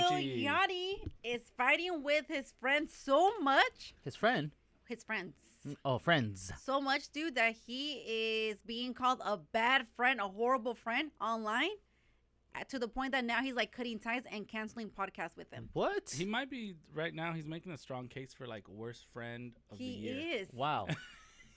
Lil Yachty is fighting with his friends so much. His friends. Oh, friends. So much, dude, that he is being called a bad friend, a horrible friend online, to the point that now he's like cutting ties and canceling podcasts with them. What? He might be right now. He's making a strong case for like worst friend of the year. He is. Wow.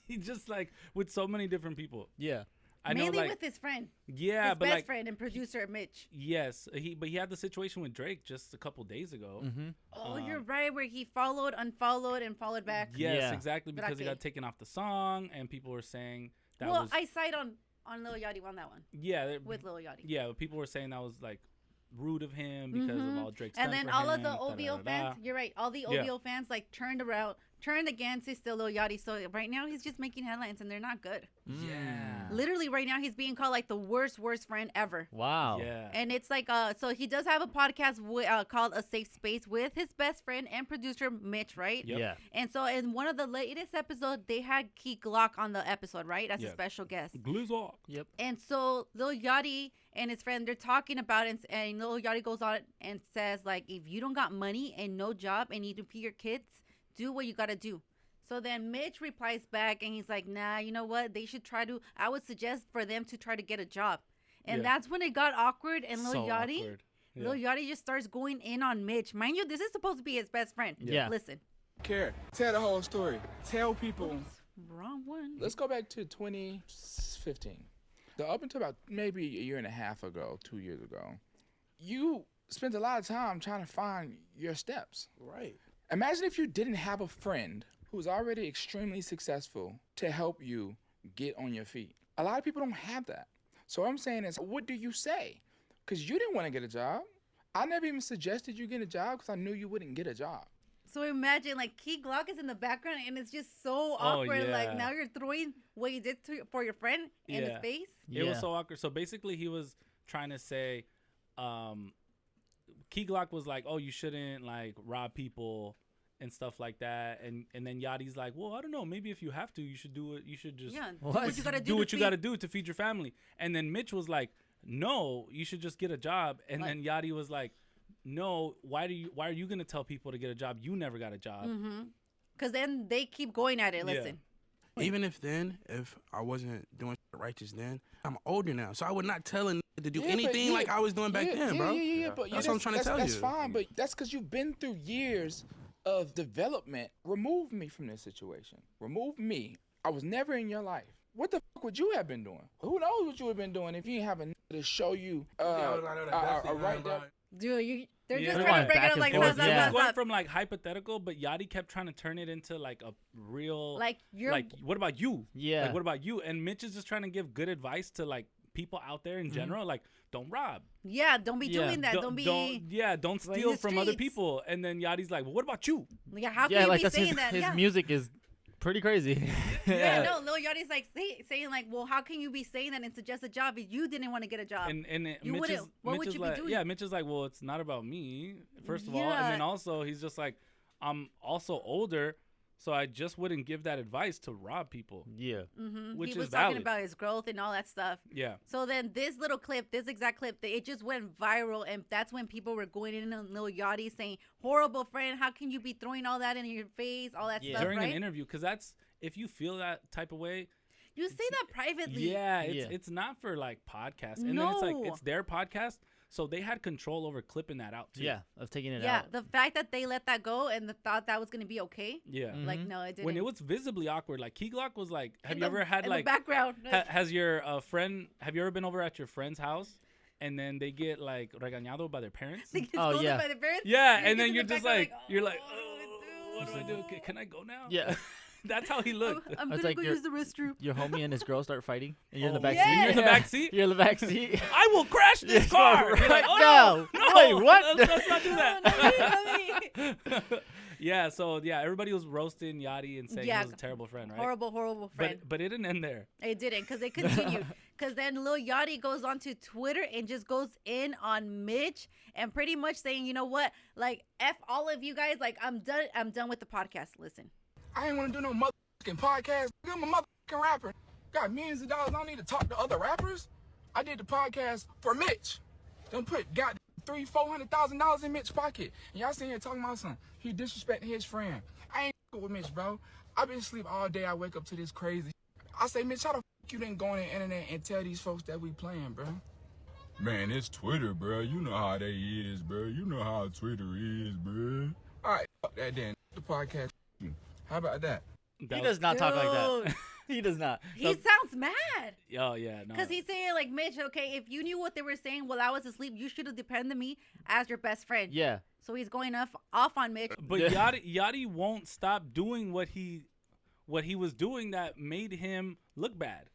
He's just like with so many different people. Yeah. I know, Mainly like, with his friend. Yeah, his but best like friend and producer Mitch. yes, he had the situation with Drake just a couple days ago. Mm-hmm. Oh, you're right, where he followed, unfollowed, and followed back. Yes, Yeah. exactly, because he got taken off the song, and people were saying that was. I side on Lil Yachty on that one. Yeah, with Lil Yachty. Yeah, but people were saying that was like rude of him because of all Drake's and then for all him, of the OVO fans, you're right, all the OVO fans like turned against his still Lil Yachty. So right now he's just making headlines and they're not good. Yeah. Literally right now he's being called like the worst friend ever. Wow. Yeah. And it's like so he does have a podcast called A Safe Space with his best friend and producer Mitch, right? Yep. Yeah. And so in one of the latest episodes they had Key Glock on the episode, right? As a special guest. Glizzock. Yep. And so Lil Yachty and his friend, they're talking about it, and Lil Yachty goes on and says, like, if you don't got money and no job and need to feed your kids, do what you got to do. So then Mitch replies back, and he's like, nah, you know what? They should I would suggest for them to try to get a job. And that's when it got awkward, and Lil Yachty, Lil Yachty just starts going in on Mitch. Mind you, this is supposed to be his best friend. Yeah. Listen. Care. Tell the whole story. Tell people. Oops, wrong one. Let's go back to 2015. So up until about maybe a year and a half ago, 2 years ago, you spent a lot of time trying to find your steps. Right. Imagine if you didn't have a friend who's already extremely successful to help you get on your feet. A lot of people don't have that. So what I'm saying is, what do you say? Because you didn't want to get a job. I never even suggested you get a job because I knew you wouldn't get a job. So imagine, like, Key Glock is in the background, and it's just so awkward. Like, now you're throwing what you did for your friend in his face. It was so awkward. So basically, he was trying to say, Key Glock was like, oh, you shouldn't, like, rob people and stuff like that. And then Yachty's like, well, I don't know. Maybe if you have to, you should do it. You should just do what you got to do. Do what you got to do to feed your family. And then Mitch was like, no, you should just get a job. And then Yachty was like, no, why are you gonna tell people to get a job? You never got a job. Because then they keep going at it. Listen. Even if I wasn't doing righteous then, I'm older now, so I would not tell a nigga to do anything like I was doing back then, bro. But that's what I'm trying to tell you. That's fine, but that's because you've been through years of development. Remove me from this situation. Remove me. I was never in your life. What the fuck would you have been doing? Who knows what you would have been doing if you didn't have a nigga to show you right there. Dude, they're just trying to break it up like it was going from like hypothetical, but Yachty kept trying to turn it into like a real like what about you? Yeah. Like what about you? And Mitch is just trying to give good advice to like people out there in general, like don't rob. Yeah, don't be doing that. Don't steal from other people. And then Yachty's like, well, what about you? Yeah, how can you be saying that? His music is pretty crazy. No, Lil Yachty's like saying like, well, how can you be saying that and suggest a job if you didn't want to get a job? And what would you be doing? Yeah, Mitch is like, well, it's not about me, first of all. And then also he's just like, I'm also older, so I just wouldn't give that advice to rob people. Yeah. Which he was is talking valid. about his growth and all that stuff. Yeah. So then this exact clip, it just went viral, and that's when people were going in on Lil Yachty saying, horrible friend, how can you be throwing all that in your face, all that stuff, during right? an interview, because that's, if you feel that type of way, you say that privately. Yeah, it's not for like podcasts. And then it's like, it's their podcast, so they had control over clipping that out too. Yeah, of taking it out. Yeah, the fact that they let that go and thought that was going to be okay. Yeah. Like, no, it didn't. When it was visibly awkward, like Key Glock was like, have you ever had in like the background? Has your friend? Have you ever been over at your friend's house, and then they get like regañado by their parents? They get scolded by their parents? Yeah, and then you're just like, what do I do? Can I go now? Yeah. That's how he looked. I'm going to go use the restroom. Your homie and his girl start fighting, and you're in the back yeah. seat. You're in the back seat? You're in the back seat. I will crash this car. Right. Like, No. Wait, what? Let's not do that. No. Yeah, so everybody was roasting Yachty and saying he was a terrible friend, right? Horrible friend. But it didn't end there. It didn't, because it continued. Because then Lil Yachty goes onto Twitter and just goes in on Mitch and pretty much saying, you know what, like, F all of you guys, like, I'm done with the podcast. Listen. I ain't want to do no motherfucking podcast. I'm a motherfucking rapper. Got millions of dollars. I don't need to talk to other rappers. I did the podcast for Mitch. Don't put goddamn $300,000-$400,000 in Mitch's pocket. And y'all sitting here talking about something. He disrespecting his friend. I ain't with Mitch, bro. I've been asleep all day. I wake up to this crazy. I say, Mitch, how the you didn't go on the internet and tell these folks that we playing, bro? Man, it's Twitter, bro. You know how they is, bro. You know how Twitter is, bro. All right, fuck that then. The podcast. How about that? He does not talk like that. He does not. He sounds mad. Oh yeah, no. Because he's saying like, Mitch, okay, if you knew what they were saying while I was asleep, you should have depended on me as your best friend. Yeah. So he's going off on Mitch. But Yachty won't stop doing what he was doing that made him look bad.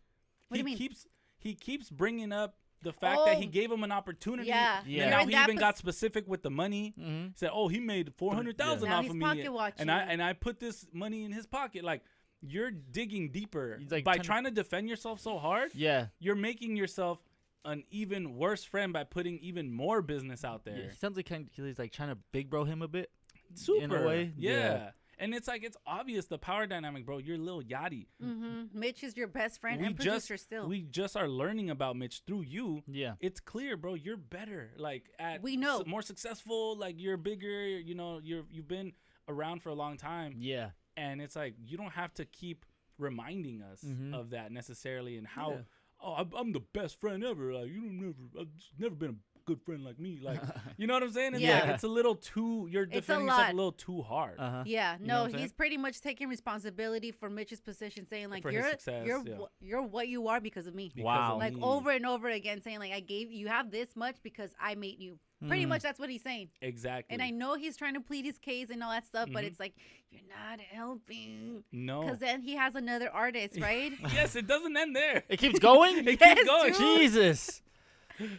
What do you mean? He keeps bringing up the fact that he gave him an opportunity. Yeah. Yeah. And now he even got specific with the money. Mm-hmm. Said, "Oh, he made $400,000 Now off he's of me, pocket watching. and I put this money in his pocket." Like, you're digging deeper Like by trying to defend yourself so hard. Yeah. You're making yourself an even worse friend by putting even more business out there. Yeah. He sounds like he's like trying to big bro him a bit. Super. In a way. Yeah. And it's like, it's obvious the power dynamic, bro. You're Lil Yachty. Mm-hmm. Mitch is your best friend and producer still. We just are learning about Mitch through you. Yeah. It's clear, bro. You're better. Like, we know. more successful. Like, you're bigger. You know, you've been around for a long time. Yeah. And it's like, you don't have to keep reminding us of that necessarily, and how I'm the best friend ever. Like, I've never been a good friend like me. Like, you know what I'm saying? It's Yeah. like, it's a little too. You're defending yourself a little too hard. Yeah, You know no, what I'm saying? he's pretty much taking responsibility for Mitch's position, saying like For his success, you're what you are because of me. Because Wow. of Like me. over and over again, saying like you have this much because I made you. Pretty much that's what he's saying. Exactly. And I know he's trying to plead his case and all that stuff, but it's like, you're not helping. No. Because then he has another artist, right? Yes, it doesn't end there. It keeps going? It Yes, keeps going. dude. Jesus.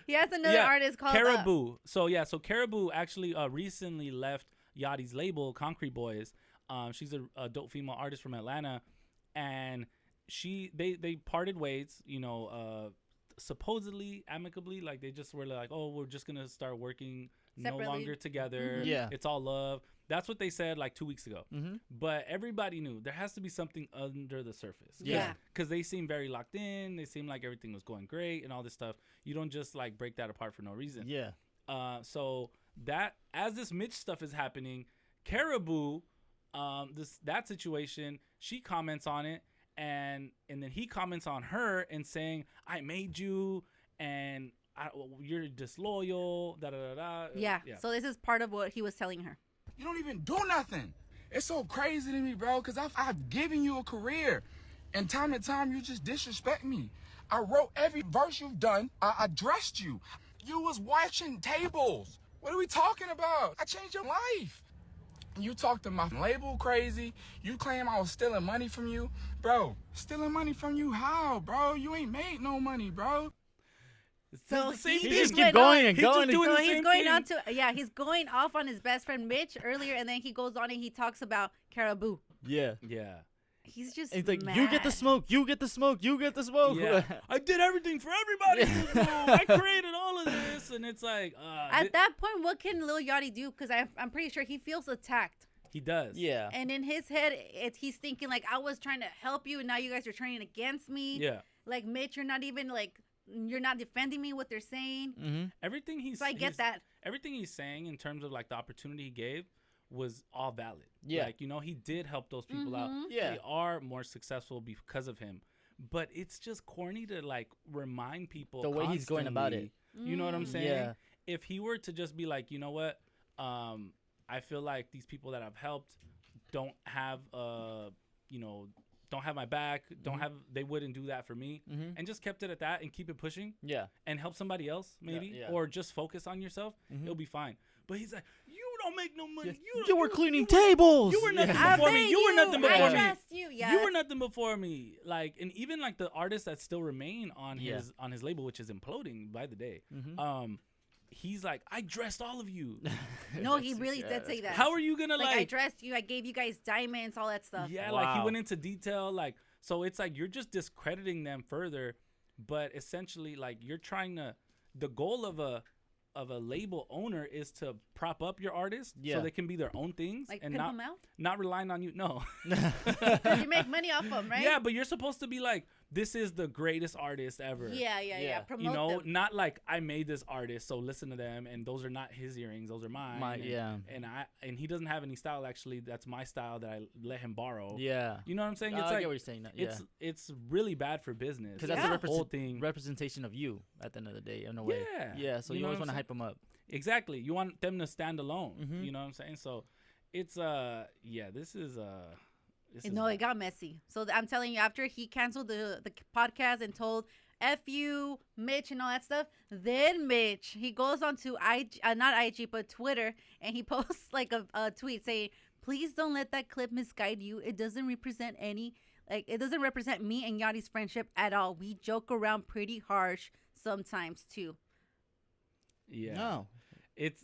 He has another artist called Karrahboo. So Karrahboo actually recently left Yachty's label, Concrete Boys. She's a dope female artist from Atlanta, and they parted ways. You know, supposedly amicably. Like, they just were like, oh, we're just gonna start working Separately. no longer together. Yeah. It's all love. That's what they said like 2 weeks ago. Mm-hmm. But everybody knew there has to be something under the surface. Yeah. Because they seem very locked in. They seem like everything was going great and all this stuff. You don't just like break that apart for no reason. Yeah. So that as this Mitch stuff is happening, Karrahboo, that situation, she comments on it, and then he comments on her and saying, "I made you, and you're disloyal." Da da da da. Yeah. So this is part of what he was telling her. You don't even do nothing. It's so crazy to me, bro, because I've given you a career. And time to time, you just disrespect me. I wrote every verse you've done. I dressed you. You was watching tables. What are we talking about? I changed your life. You talk to my label crazy. You claim I was stealing money from you. Bro, stealing money from you how, bro? You ain't made no money, bro. So the same he thing. just went keep going on- and He's just going. doing So the he's same going thing. on to he's going off on his best friend Mitch earlier, and then he goes on and he talks about Karrahboo. Yeah. Yeah. He's just It's like, mad. you get the smoke, you get the smoke, you get the smoke. Yeah. I did everything for everybody. I created all of this, and it's like At that point, what can Lil Yachty do? Because I'm pretty sure he feels attacked. he does. Yeah. And in his head, he's thinking like, I was trying to help you, and now you guys are turning against me. Yeah. Like, Mitch, you're not even like, you're not defending me what they're saying. Mm-hmm. Everything he's So I get that. Everything he's saying in terms of like the opportunity he gave was all valid. Yeah. Like, you know, he did help those people out. Yeah. They are more successful because of him. But it's just corny to like remind people The way he's going about it. constantly. You know what I'm saying? Yeah. If he were to just be like, you know what, I feel like these people that I've helped don't have don't have my back, they wouldn't do that for me, and just kept it at that and keep it pushing Yeah. and help somebody else maybe, yeah. or just focus on yourself, it'll be fine. But he's like, you don't make no money. You were cleaning tables. You were nothing I before me. made You were nothing I before me. trust you. Yeah. You were nothing before me. Like, and even like the artists that still remain on Yeah. his label, which is imploding by the day. Mm-hmm. He's like, I dressed all of you. No, he really did say that. How are you gonna like, I dressed you. I gave you guys diamonds, all that stuff. Yeah, like he Wow. went into detail. Like, so it's like you're just discrediting them further, but essentially, like, you're trying to. The goal of a label owner is to prop up your artist Yeah. so they can be their own things Like and pimp not 'em out? not relying on you. No. Because you make money off them, right? Yeah, but you're supposed to be like, this is the greatest artist ever. Yeah. Promote You know, them. not like I made this artist, so listen to them, and those are not his earrings, those are mine. And he doesn't have any style. Actually, that's my style that I let him borrow. Yeah. You know what I'm saying? It's I like get what you're saying. Yeah. it's really bad for business. Because that's Yeah. the whole thing. representation of you at the end of the day, in a way. Yeah. So You you know always what want to I'm hype them up. Exactly. You want them to stand alone. Mhm. You know what I'm saying? So it's this is No, it got messy. So I'm telling you, after he canceled the podcast and told F you, Mitch, and all that stuff, then Mitch, he goes on to not IG, but Twitter, and he posts like a tweet saying, please don't let that clip misguide you. It doesn't represent it doesn't represent me and Yachty's friendship at all. We joke around pretty harsh sometimes too. Yeah. No.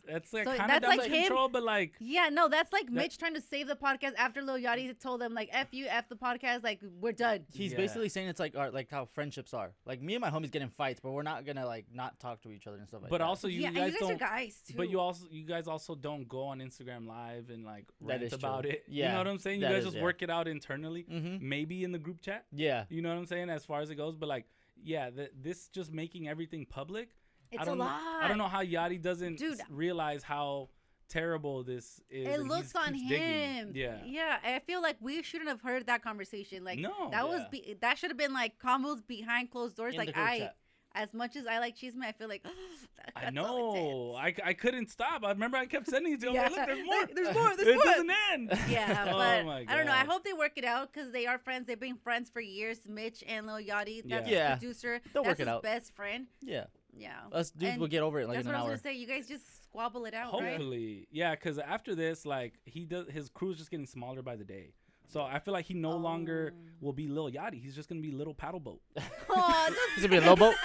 That's like So kind of that's down like to him- control, but like Yeah, no, that's like Mitch trying to save the podcast after Lil Yachty told them like F you, F the podcast, like we're done. He's Yeah. basically saying it's like how friendships are. Like me and my homies get in fights, but we're not gonna like not talk to each other and stuff like but that. also you Yeah, and guys you guys are don't guys too. but you guys also don't go on Instagram Live and like That rant is about true. it. You Yeah, know what I'm saying? You that guys is, just yeah. work it out internally, Mhm. maybe in the group chat. Yeah. You know what I'm saying? As far as it goes, but like, yeah, this just making everything public. It's I don't a know, lot. I don't know how Yachty doesn't Dude. realize how terrible this is. It and he looks just on keeps digging. him. Yeah. I feel like we shouldn't have heard that conversation. Like No, that was yeah. that should have been like combos behind closed doors. In the Like group chat. as much as I like Cheeseman, I feel like I that's know. so intense. I couldn't stop. I remember I kept sending it to him. Yeah. Like, look, there's more. Like, there's more, there's it more. doesn't end. Yeah, Oh but my I don't know. I gosh. hope they work it out because they are friends. They've been friends for years. Mitch and Lil Yachty. That's Yeah. his producer. They'll that's work it his out. best friend. Yeah. Yeah. Us dudes And will get over it like that's in what an I hour. was gonna say. You guys just squabble it out, right? Hopefully, yeah. Because after this, like his crew's just getting smaller by the day. So I feel like he no longer will be Lil Yachty. He's just gonna be Little Paddle Boat. Oh, This will be a low boat.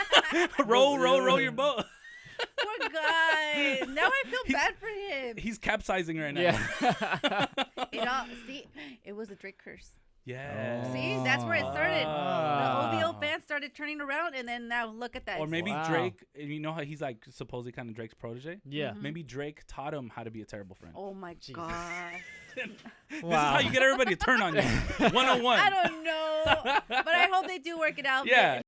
row your boat. poor guy. Now I feel He's- bad for him. He's capsizing right now. Yeah. See, it was a Drake curse. Yeah. See, that's where it started. Ah. The OVO fans started turning around, and then now look at that. Or maybe Wow. Drake. You know how he's like supposedly kind of Drake's protege. Yeah. Maybe Drake taught him how to be a terrible friend. Oh my god. This is how you get everybody to turn on you. 101. I don't know, but I hope they do work it out. Yeah.